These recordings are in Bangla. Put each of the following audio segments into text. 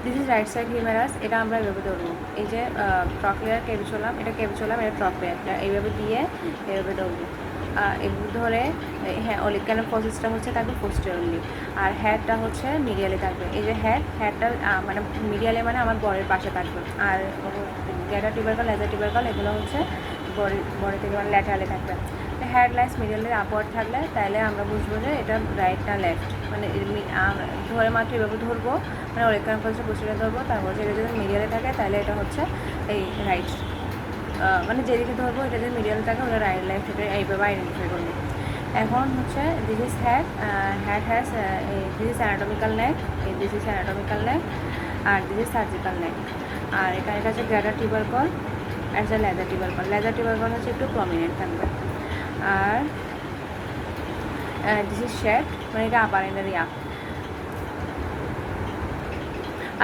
This is right side humerus, এটা আমরা এভাবে ধরবো। এই যে ট্রকলিয়ার ক্যাভিচুলাম, এটা ক্যাভিচুলাম, এটা ট্রকলিয়ারটা এইভাবে দিয়ে এভাবে ধরবো। এভাবে ধরে হ্যাঁ অলিকানের প্রসেসটা হচ্ছে থাকবে পোস্টেরিয়রলি, আর হেডটা হচ্ছে মিডিয়ালে থাকবে। এই যে হেডটা মানে মিডিয়ালে মানে আমার বরের পাশে থাকবে, আর গ্যাডা টিউবারকল, লেজার টিউবারকল এগুলো হচ্ছে বডি থেকে মানে ল্যাটারালে থাকবে। হেড লাইন্স মিডিয়ালে আপওয়ার্ড থাকলে তাহলে আমরা বুঝবো যে এটা রাইট না লেফট, মানে ধরে মাত্র এভাবে ধরবো, মানে অলিকানের প্রসেসটা পোস্টেরিয়র ধরবো, তারপর এটা যদি মিডিয়ালে থাকে তাহলে এটা হচ্ছে এই রাইট, মানে যেদিকে ধরবো এটা যদি মিডিয়াল থাকে ওটা রাইট লেফট, এটা এইভাবে আইডেন্টিফাই করবো। এখন হচ্ছে this is head, head has this is anatomical neck, this is anatomical neck, আর দিস ইজ সার্জিক্যাল নেক। আর এখানে কাছে greater tubercle as a lesser tubercle, lesser tubercle হচ্ছে একটু প্রমিনেন্ট থাকবে। আর দিস ইজ শেড, মানে এটা আপার এন্ডার ইয়া।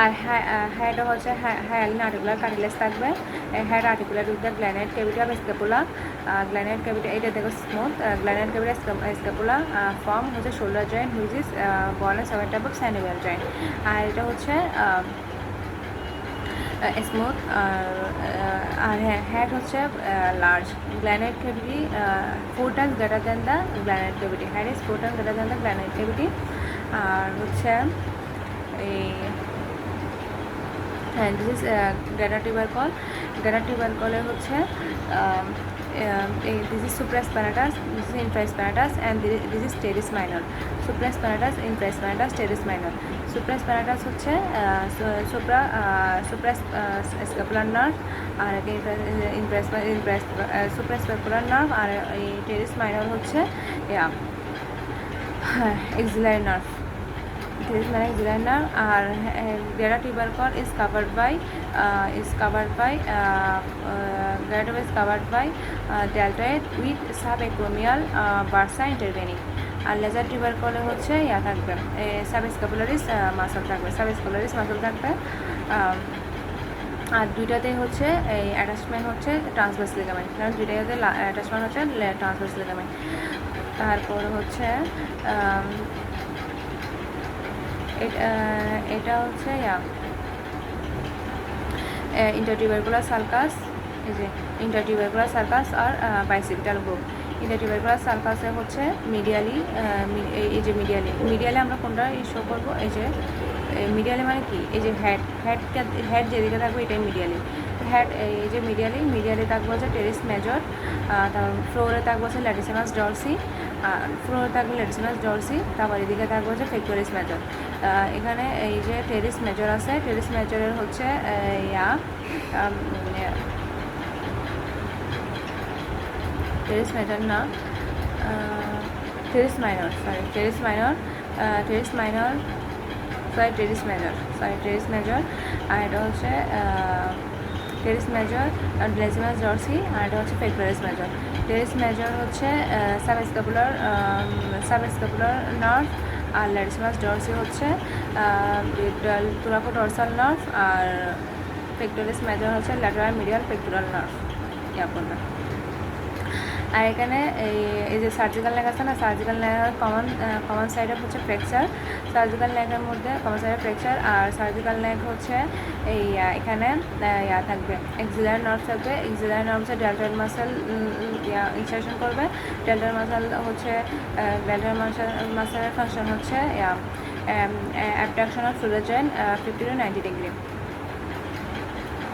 আর হেডও হচ্ছে হায়ালিন আর্টিকুলার কার্টিলেজ থাকবে। Head articular with the glenoid cavity of scapula, glenoid cavity এটা দেখো smooth, glenoid cavity scapula form হচ্ছে shoulder joint which is born seven type of synovial joint. আর এটা হচ্ছে স্মুথ, আর হেড হচ্ছে large, glenoid cavity 4 times greater than the glenoid cavity, head is 4 times greater than the glenoid cavity. আর হচ্ছে এই হ্যাঁ দিস ইজ গ্যাডা টিউবারকল, গ্যাডা টিউবারকলে হচ্ছে this is supraspinatus, this is infraspinatus and this is teres minor. Supraspinatus, infraspinatus, teres minor. Supraspinatus হচ্ছে সুপ্রাস্ক্যাপুলার নার্ভ, আর সুপ্রাস্ক্যাপুলার নার্ভ, আর এই টেরিস মাইনর হচ্ছে এক্সিলারি নার্ভ, this মানে axillary nerve। আর greater tubercle is covered by deltoid with subacromial bursa intervening। আর লেজার টিউবারকলে হচ্ছে ইয়া থাকবে সাবস্ক্যাপুলারিস মাসল থাকবে, সাবস্ক্যাপুলারিস মাসল থাকবে। আর দুইটাতে হচ্ছে এই অ্যাটাচমেন্ট হচ্ছে ট্রান্সভার্স লিগামেন্ট, কারণ দুইটাতে অ্যাটাচমেন্ট হচ্ছে ট্রান্সভার্স লিগামেন্ট। তারপর হচ্ছে এটা হচ্ছে ইন্টারটিউবারকুলার সার্কাস, এই যে ইন্টারটিউবারকুলার সার্কাস আর বাইসেপ্টাল গ্রুপ। ইন্টারটিউবারকুলার সার্কাসে হচ্ছে মিডিয়ালি, এই যে মিডিয়ালি আমরা কোনটা শো করবো, এই যে মিডিয়ালি মানে কি, এই যে হেড যেদিকে থাকবে এটাই মিডিয়ালি। হেড এই যে মিডিয়ালি থাকবে হচ্ছে টেরিস মেজর, তারপর ফ্লোরে থাকবে হচ্ছে ল্যাটিসিমাস ডরসি, ফ্লোরে থাকবে ল্যাটিসিমাস ডরসি, তারপর এদিকে থাকবে হচ্ছে ফেক্টোরিস মেজর। এখানে এই যে টেরিস মেজর আছে, টেরিস মেজরের হচ্ছে টেরিস মেজর না, টেরিস মাইনর, টেরিস মেজর। আর এটা হচ্ছে টেরিস মেজর, ল্যাটিসিমাস ডরসি, আর এটা হচ্ছে ফেক্টোরিস মেজর। টেরিস মেজর হচ্ছে সাবস্ক্যাপুলার নার্ভ, আর ল্যাটিসিমাস ডরসি হচ্ছে thoracodorsal নার্ভ, আর ফেক্টোরিস মেজর হচ্ছে ল্যাটারাল মিডিয়াল পেক্টোরাল নার্ভ করবে। আর এখানে এই যে সার্জিক্যাল নেক আছে না, সার্জিক্যাল নেকের কমন সাইডে হচ্ছে ফ্র্যাকচার, সার্জিক্যাল নেকের মধ্যে কমন সাইডে ফ্র্যাকচার। আর সার্জিক্যাল নেক হচ্ছে এই এখানে থাকবে এক্সিলারি নার্ভ থাকবে, এক্সিলারি নার্ভ হচ্ছে ডেল্টয়েড মাসেল ইনসারশন করবে। ডেল্টয়েড মাসেল হচ্ছে মাসেলের ফাংশন হচ্ছে abduction of shoulder joint 50 to 90 degree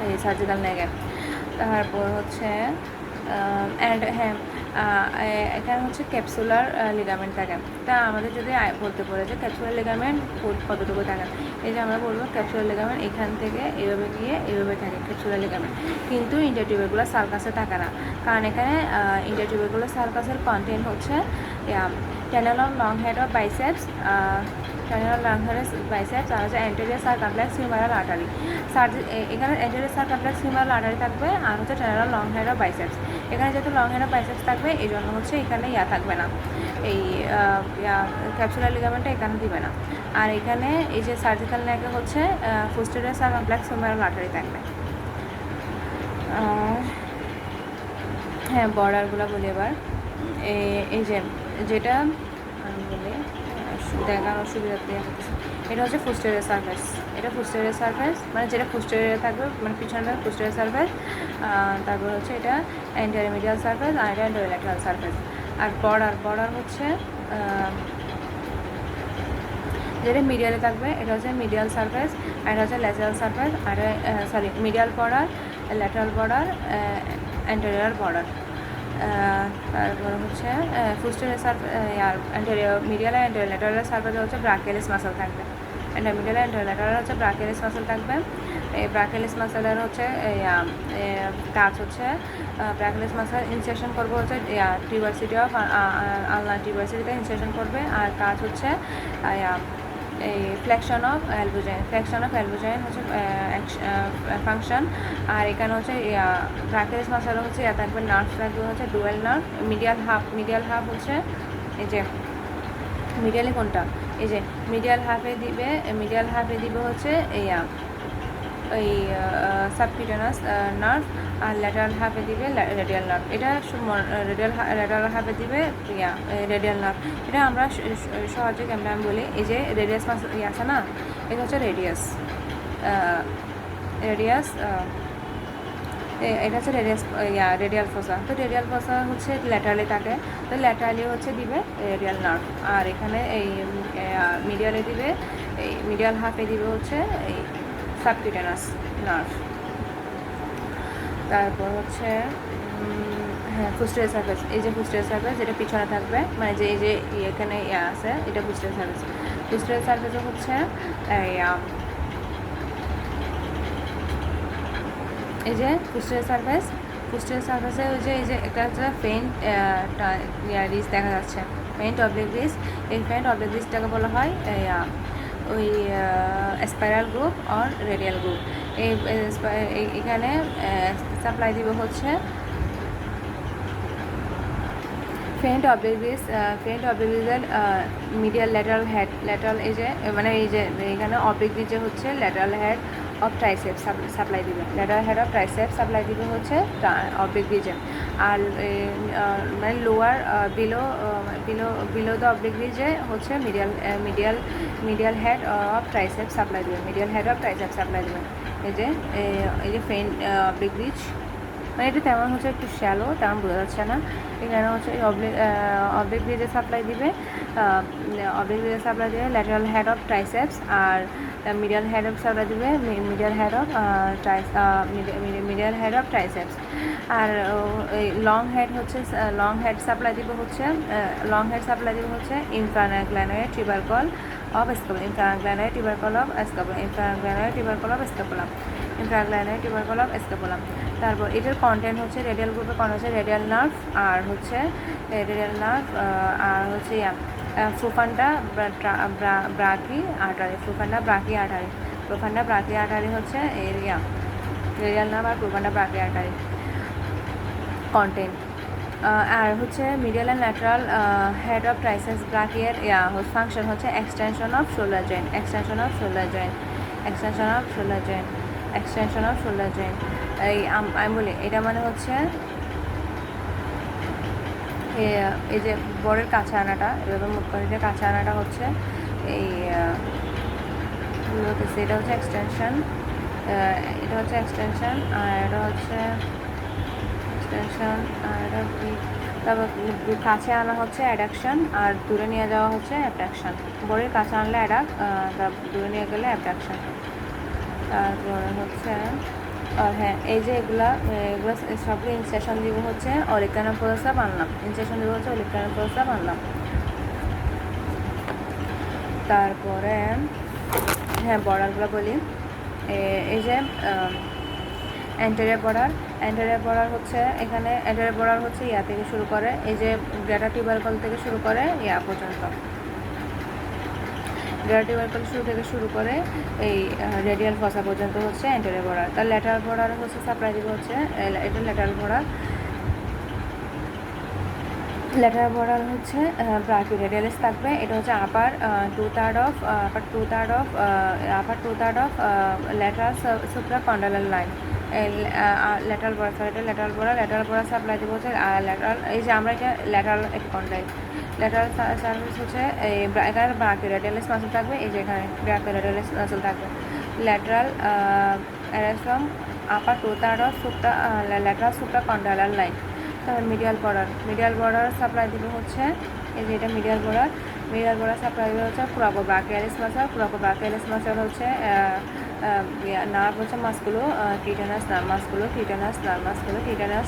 এই সার্জিক্যাল নেকের। তারপর হচ্ছে এখানে হচ্ছে ক্যাপসুলার লিগামেন্ট থাকে। তা আমাদের যদি বলতে পারে যে ক্যাপসুলার লিগামেন্ট কতটুকু থাকে, এই যে আমরা বলবো ক্যাপসুলার লিগামেন্ট এখান থেকে এইভাবে গিয়ে এইভাবে থাকে ক্যাপসুলার লিগামেন্ট, কিন্তু ইন্টারটিউবারকুলার সার্কাসে থাকে না, কারণ এখানে ইন্টারটিউবারকুলার সার্কাসের কন্টেন্ট হচ্ছে tendon long head of biceps, tendon long head biceps, আর হচ্ছে অ্যান্টেরিয়র সার্কামফ্লেক্স হিউমেরাল আর্টারি। এখানে অ্যান্টেরিয়র সার্কামফ্লেক্স হিউমেরাল আর্টারি থাকবে, আর হচ্ছে tendon long head of biceps. এখানে যেহেতু লং হেড অফ বাইসেপস থাকবে এই জন্য হচ্ছে এখানে থাকবে না, এই ক্যাপসুলার লিগামেন্টটা এখানে দিবে না। আর এখানে এই যে সার্জিক্যাল নেকে হচ্ছে পোস্টেরিয়র সার্কামফ্লেক্স হিউমেরাল আর্টারি থাকবে। হ্যাঁ বর্ডারগুলো বলি এবার, এই যে যেটা আমি বলি দেখানোর সুবিধার্থে এটা হচ্ছে পোস্টেরিয়র সার্ফেস, এটা পোস্টেরিয়র সারফেস, মানে যেটা পোস্টেরিয়র থাকবে, মানে পিছনে থাকবে পোস্টেরিয়র সারফেস। তারপর হচ্ছে এটা অ্যান্টেরিয়র মিডিয়াল সারফেস, আর এটা অ্যান্টেরিয়র ল্যাটারাল সারফেস। আর বর্ডার হচ্ছে যেটা মিডিয়ালে থাকবে এটা হচ্ছে মিডিয়াল সারফেস, আর এটা হচ্ছে ল্যাটারাল সারফেস, আর medial border, lateral border, anterior border. তারপর হচ্ছে পোস্টেরিয়র সারফেস আর অ্যান্টেরিয়র মিডিয়াল আর অ্যান্টেরিয়র ল্যাটারাল সারফেসে হচ্ছে ব্রাকিয়ালিস মাসল থাকবে। মিডিয়াল আর অ্যান্টেরিয়র ল্যাটারাল হচ্ছে ব্রাকিয়ালিস মাসল থাকবে। এই ব্রাকিয়ালিস মাসলের হচ্ছে কাজ হচ্ছে ব্রাকিয়ালিস মাসল ইনসেকশন করবে হচ্ছে টিউবারসিটি অফ আলনা টিউবারসিটিতে ইনসেকশন করবে। আর কাজ হচ্ছে এই ফ্লেকশন অফ অ্যালবুজাইন হচ্ছে ফাংশন। আর এখানে হচ্ছে ব্রাকিয়ালিস মাসল হচ্ছে থাকবে নার্ভ থাকবে হচ্ছে ডুয়েল নার্ভ। মিডিয়াল হাফ হচ্ছে এই যে মিডিয়ালে কোনটা, এই যে মিডিয়াল হাফে দিবে হচ্ছে ওই সাবকিউটেনাস নার্ভ, আর ল্যাটারাল হাফে দিবে রেডিয়াল নার্ভ। এটা ল্যাটারাল হাফে দিবে রেডিয়াল নার্ভ। এটা আমরা সহজে কেমন আমি বলি, এই যে রেডিয়াস মাস আছে না, এটা হচ্ছে রেডিয়াস, এটা হচ্ছে রেডিয়াল ফোসা। তো রেডিয়াল ফোসা হচ্ছে ল্যাটারালি থাকে, তো ল্যাটারালি হচ্ছে দিবে রেডিয়াল নার্ভ। আর এখানে এই মিডিয়ালে দিবে, এই মিডিয়াল হাফে দিবে হচ্ছে এই সাবকিউটেনাস নার্ভ। তারপর হচ্ছে পোস্টেরিয়র সারফেস, এই যে পোস্টেরিয়র সারফেস এটা পিছনে থাকবে, মানে যে এই যে এখানে আছে এটা পোস্টেরিয়র সারফেস। পোস্টেরিয়র সারফেসে হচ্ছে এই যে পোস্টেরিয়র সারফেসে ওই যে এই যে একটা হচ্ছে ফেইন্ট রিজ দেখা যাচ্ছে, ফেইন্ট অবলিক রিজ। এই ফেইন্ট অবলিক রিজটাকে বলা হয় ওই স্পাইরাল গ্রুপ আর রেডিয়াল গ্রুপ। এখানে সাপ্লাই দিব হচ্ছে ফেইন্ট অবলিক রিজের মিডিয়াল ল্যাটারাল হেড, ল্যাটারাল এই যে মানে এই যে এখানে অবলিক রিজে হচ্ছে lateral head of triceps supply দিবে, lateral head of triceps supply দিবে হচ্ছে অবলিক রিজে। আর মানে লোয়ার বিলো দ্য অবলিক রিজে হচ্ছে medial head of triceps supply দিবে, এই যে ফেইন্ট অবলিক রিজ, মানে এটা তেমন হচ্ছে একটু শ্যালো, তেমন বোঝা যাচ্ছে না। এখানে হচ্ছে অবলিক রিজে সাপ্লাই দিবে ল্যাটারাল হেড অফ ট্রাইসেপস, আর মিডিয়াল হেড অফ সাপ্লাই দিবে মিডিয়াল হেড অফ ট্রাইসেপস। আর লং হেড সাপ্লাই দিবে হচ্ছে ইনফ্রাগ্ল্যানোইড টিউবারকল অফ স্ক্যাপুলাম। তারপর এটার কন্টেন্ট হচ্ছে রেডিয়াল গ্রুপের কন্টেন্ট হচ্ছে রেডিয়াল নার্ভ, আর হচ্ছে profunda brachii artery, profunda brachii artery হচ্ছে এরিয়া রেডিয়াল নার্ভ আর প্রোফান্ডা ব্রাকি আর্টারি কন্টেন্ট। আর হচ্ছে medial and lateral head of triceps brachii function হচ্ছে এক্সটেনশন অফ শোল্ডার জয়েন্ট। এই আমি বলি এটা মানে হচ্ছে এই যে বরের কাছে আনাটা, এভাবে মুখ করে যে কাছে আনাটা হচ্ছে এই এটা হচ্ছে এক্সটেনশন, আর এটা হচ্ছে আর এটা তারপর কাছে আনা হচ্ছে অ্যাডাকশন, আর দূরে নিয়ে যাওয়া হচ্ছে অ্যাবডাকশন। বডির কাছে আনলে দূরে নিয়ে গেলে অ্যাবডাকশন। তারপরে হচ্ছে হ্যাঁ, এই যে এগুলো সবগুলো ইনসেকশন দিব হচ্ছে অলিকানা প্রসাব আনলাম, তারপরে হ্যাঁ বর্ডারগুলো বলি। এই যে অ্যান্টেরিয়র বর্ডার হচ্ছে এখানে অ্যান্টেরিয়র বর্ডার হচ্ছে ইয়া থেকে শুরু করে, এই যে গ্রেটার টিউবারকল থেকে শুরু করে ইয়া পর্যন্ত, শুরু করে এই রেডিয়াল ফসা পর্যন্ত হচ্ছে অ্যান্টেরিয়র বর্ডার। তার ল্যাটারাল বর্ডার হচ্ছে সাপ্লাই দিব হচ্ছে এটা ল্যাটারাল বর্ডার হচ্ছে ব্রাকিওরেডিয়ালিস থাকবে। এটা হচ্ছে upper two third of lateral supracondylar line, lateral border supply দিব হচ্ছে ল্যাটারাল, এই যে আমরা এটা ল্যাটারাল এপিকন্ডাইল। ল্যাটারাল সার্ভিস হচ্ছে এখানে ব্রাকিওরেডিয়ালিস মাসল থাকবে, এই যে এখানে ব্রাকিওরেডিয়ালিস মাসল থাকবে। Lateral arrest from upper to তার ল্যাটারাল সুপ্রা কন্ডালার লাইন। তারপর মিডিয়াল বর্ডার সাপ্লাই দিবে হচ্ছে এই যে এটা মিডিয়াল বর্ডার সাপ্লাই দিবে হচ্ছে পুরাকোব্রাকিয়ালিস মাসেল হচ্ছে নার্ভ হচ্ছে মাসকুলো টিটানাস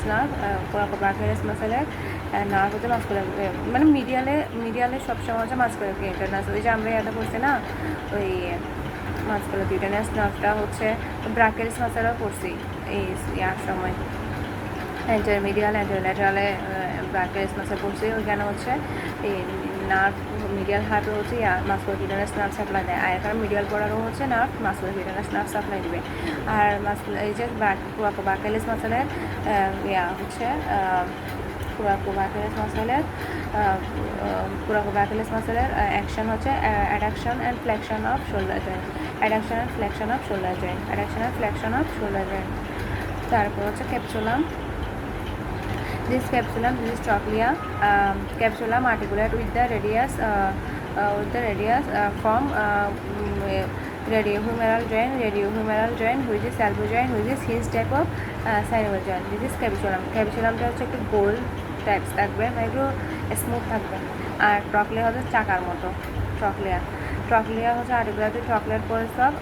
নার্ভ পুরাকোব্রাকিয়ালিস মাসেলের নার্ভ হচ্ছে মাসকুলার মানে মিডিয়ালে সবসময় হচ্ছে মাসকুলার টিটানাস। ওই যে আমরা এটা করছি না ওই মাসকুলার টিটানাস নার্ভটা হচ্ছে ব্রাকিয়ালিস মাসেলও করছি এই ইয়ার সময় ল্যাটারালে ব্রাকিয়ালিস মাসেল করছি। ওইখানে হচ্ছে এই নার্ভ মিডিয়াল হার্টও হচ্ছে মাসকুলার টিটানাস নার্ভ সাপ্লাই দেয়, আর এখানে মিডিয়াল বর্ডারও হচ্ছে নার্ভ মাসকুলার টিটানাস নার্ভ সাপ্লাই দিবে। আর এই যে ব্রাকিয়ালিস মাসেলের হচ্ছে পুরাকোব্রাকিয়ালিস মাসেলের অ্যাকশন হচ্ছে addiction and flexion of shoulder joint. তারপর হচ্ছে ক্যাপসুলাম। This is trochlea. Capsulum articulate with the radius from radiohumeral joint, which is salvo joint, which is hinge type of synovial joint. This is capsulum. Capsulumটা হচ্ছে একটু গোল টাইপস থাকবে, একটু স্মুথ থাকবে। আর ট্রকলিয়া হচ্ছে চাকার মতো। ট্রকলিয়া হচ্ছে আর্টিকুলার ট্রকলিয়ার কোর্স অফ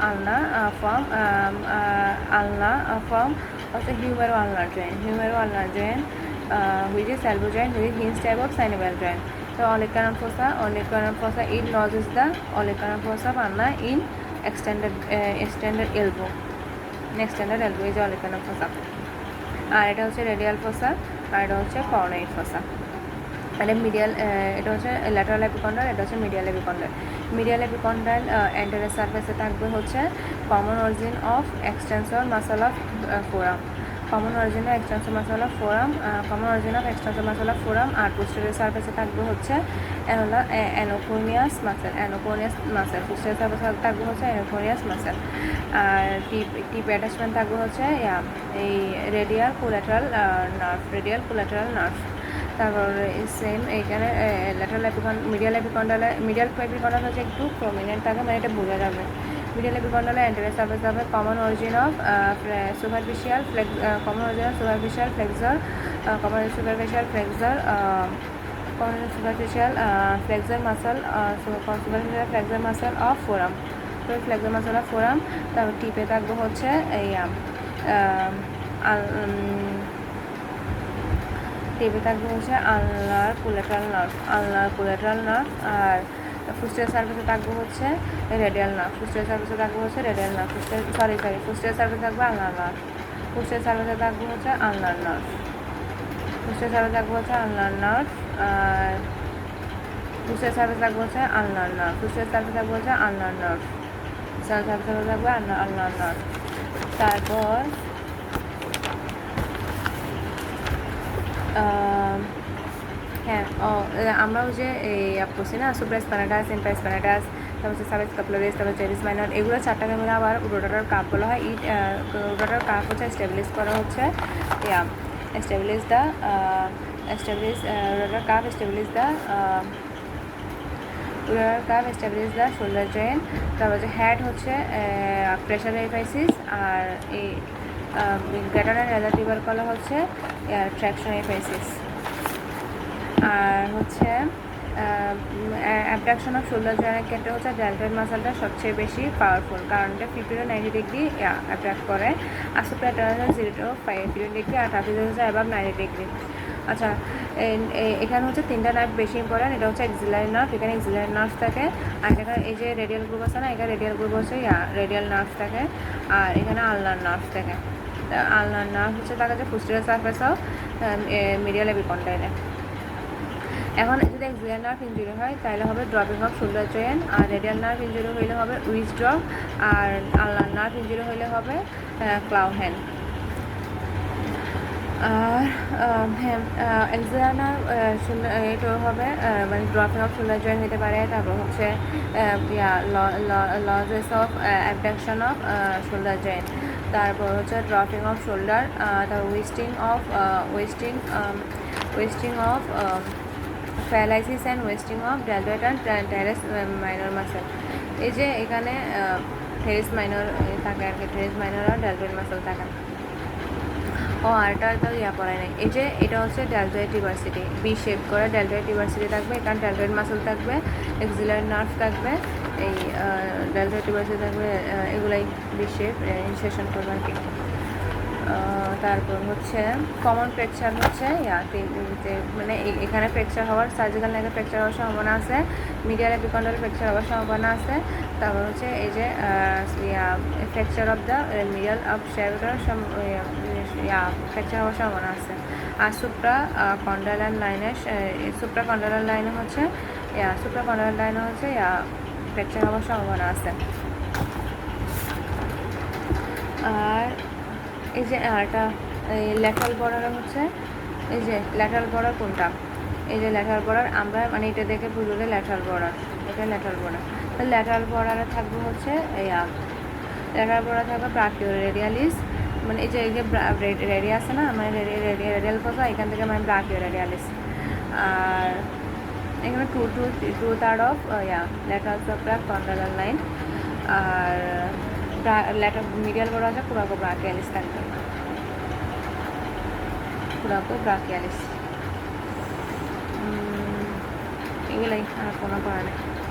আলনা ফ্রম হচ্ছে হিউমেরো আলনার joint which is salvo joint, which is hinge type of synovial joint. So olecranon fossa it lodges the olecranon fossa of ulna in extended elbow is the olecranon fossa. আর এটা হচ্ছে রেডিয়াল ফসা, আর এটা হচ্ছে কর্নাইড ফসা। মানে এটা হচ্ছে ল্যাটারাল এপিকন্ডাল, এটা হচ্ছে মিডিয়াল এপিকন্ডাল এন্টারিয়র সারফেসে থাকবে হচ্ছে common origin of extensor muscle of forearm, আর পোস্টেরিয়র সারফেসে থাকবে হচ্ছে অ্যানোকোনিয়াস মাসেল, পোস্টেরিয়র সারফেসে থাকবে হচ্ছে অ্যানোকোনিয়াস মাসেল। আর টিপ অ্যাটাচমেন্ট থাকবে হচ্ছে এই রেডিয়াল কোলাটারাল নার্ভ। তারপর সেম এইখানে মিডিয়াল এপিকন্ডাল হচ্ছে একটু প্রমিনেন্ট থাকে, মানে এটা বোঝা যাবে। মিডিয়াল এপিকন্ডালে অ্যান্টেরিয়র সারফেস হবে common origin of superficial muscle of forum. তারপর টিপে থাকবে হচ্ছে আলনার কোলাটারাল নার্ভ। আর ফুস্টেরিয়র সারফেসে থাকবে হচ্ছে রেডিয়াল নার্ভ। ফুস্টেরিয়র সারফেসে থাকবে আলনার নার্ভ। ফুস্টেরিয়র সারফেসে থাকবে হচ্ছে আলনার নার্ভ। আর ফুস্টেরিয়র সারফেসে থাকবে হচ্ছে আলনার নার্ভ। তারপর হ্যাঁ আমরা ওই যে করছি না সুপ্রাস্পাইনাটাস, ইনফ্রাস্পাইনাটাস, তারপর হচ্ছে সাবস্ক্যাপুলারিস, তারপর টেরিস মাইনর, এগুলো চারটাকে মিলে আবার রোটাটার কাপ বলা হয়। রোটাটার কাপ হচ্ছে স্টেবলিশ করা হচ্ছে establish the shoulder joint. তারপর হচ্ছে হেড হচ্ছে প্রেশার এফাইসিস, আর এই গ্রেটার অ্যান্ড রেজার টিউবারকল হচ্ছে ট্র্যাকশন এফাইসিস। আর হচ্ছে অ্যাবডাকশন অফ শোল্ডার জয়েন্টের ক্ষেত্রে হচ্ছে ডেল্টয়েড মাসলটা সবচেয়ে বেশি পাওয়ারফুল, কারণ এটা 50 to 90 ডিগ্রি অ্যাট্রাক্ট করে। আসোপ্রাটার 0 to 50 ডিগ্রি, আর ট্রাপিজিয়াস হচ্ছে অ্যাবাভ 90 ডিগ্রি। আচ্ছা, এখানে হচ্ছে তিনটা নার্ভ বেশি ইম্পর্টেন্ট। এটা হচ্ছে এক্সিলারি নার্ভ, এখানে এক্সিলারি নার্ভ থাকে। আর এখানে এই যে রেডিয়াল গ্রুপ আছে না, এখানে রেডিয়াল গ্রুপ হচ্ছে রেডিয়াল নার্ভ থাকে। আর এখানে আলনার নার্ভ থাকে। আলনার নার্ভ হচ্ছে থাকে যে পোস্টেরিয়র সারফেস অফ মিডিয়াল এপিকন্ডাইলে। এখন যদি এক্সিলারি নার্ভ ইনজুরি হয় তাহলে হবে ড্রপিং অফ শোল্ডার জয়েন্ট, আর রেডিয়াল নার্ভ ইনজুরি হইলে হবে উইচ ড্রপ, আর আলনার নার্ভ ইনজুরি হইলে হবে ক্লাউ হ্যান্ড। আর হ্যাঁ এক্সিলারি নার্ভ এটা হবে মানে ড্রপিং অফ শোল্ডার জয়েন্ট হতে পারে। তারপর হচ্ছে loss of abduction of shoulder joint, তারপর হচ্ছে ড্রপিং অফ শোল্ডার, তারপর wasting of paralysis and wasting of deltoid and teres minor muscle. এই যে এখানে টেরিস মাইনর থাকে আর কি, টেরিস মাইনর আর ডেলটয়েড মাসল থাকে। ও আরটা তো পড়ায় নাই। এই যে এটা হচ্ছে ডেলটয়েড টিউবারসিটি, বি শেপ করে ডেলটয়েড টিউবারসিটি থাকবে, এখানে ডেলটয়েড মাসল থাকবে, এক্সিলারি নার্ভ থাকবে, এই ডেলটয়েড টিউবারসিটি থাকবে, এগুলাই বি শেপ ইনসেশন করবে আর কি। তারপর হচ্ছে কমন ফ্র্যাকচার হচ্ছে মানে এখানে ফ্র্যাকচার হওয়ার, সার্জিক্যাল নেকে ফ্র্যাকচার হওয়ার সম্ভাবনা আছে, মিডিয়াল এপিকন্ডাল ফ্র্যাকচার হওয়ার সম্ভাবনা আছে। তারপর হচ্ছে এই যে fracture of the medial of শ্যাফটার ফ্র্যাকচার হওয়ার সম্ভাবনা আছে। আর সুপ্রা কন্ডাইলার লাইনে হচ্ছে ফ্র্যাকচার হওয়ার সম্ভাবনা আছে। আর এই যে আরটা ল্যাটারাল বর্ডার হচ্ছে, এই যে ল্যাটারাল বর্ডার কোনটা, এই যে ল্যাটারাল বর্ডার আমরা মানে এটা দেখে বুঝলে ল্যাটারাল বর্ডার, এটা ল্যাটারাল বর্ডার। তো ল্যাটারাল বর্ডারে থাকবে হচ্ছে ল্যাটারাল বর্ডার থাকবে ব্রাকিও রেডিয়ালিস, মানে এই যে রেডিয়া আছে না, মানে রেডিয়াল কথা, এখান থেকে মানে ব্রাকিও রেডিয়ালিস। আর এখানে two third of lateral supracondylar line. আর মিডিয়াল বর্ডার আছে পুরাকো ব্রাকিয়ালিস থাকবে, পুরাকো ব্রাকিয়ালিস। এগুলাই আর কোনো করা নেই।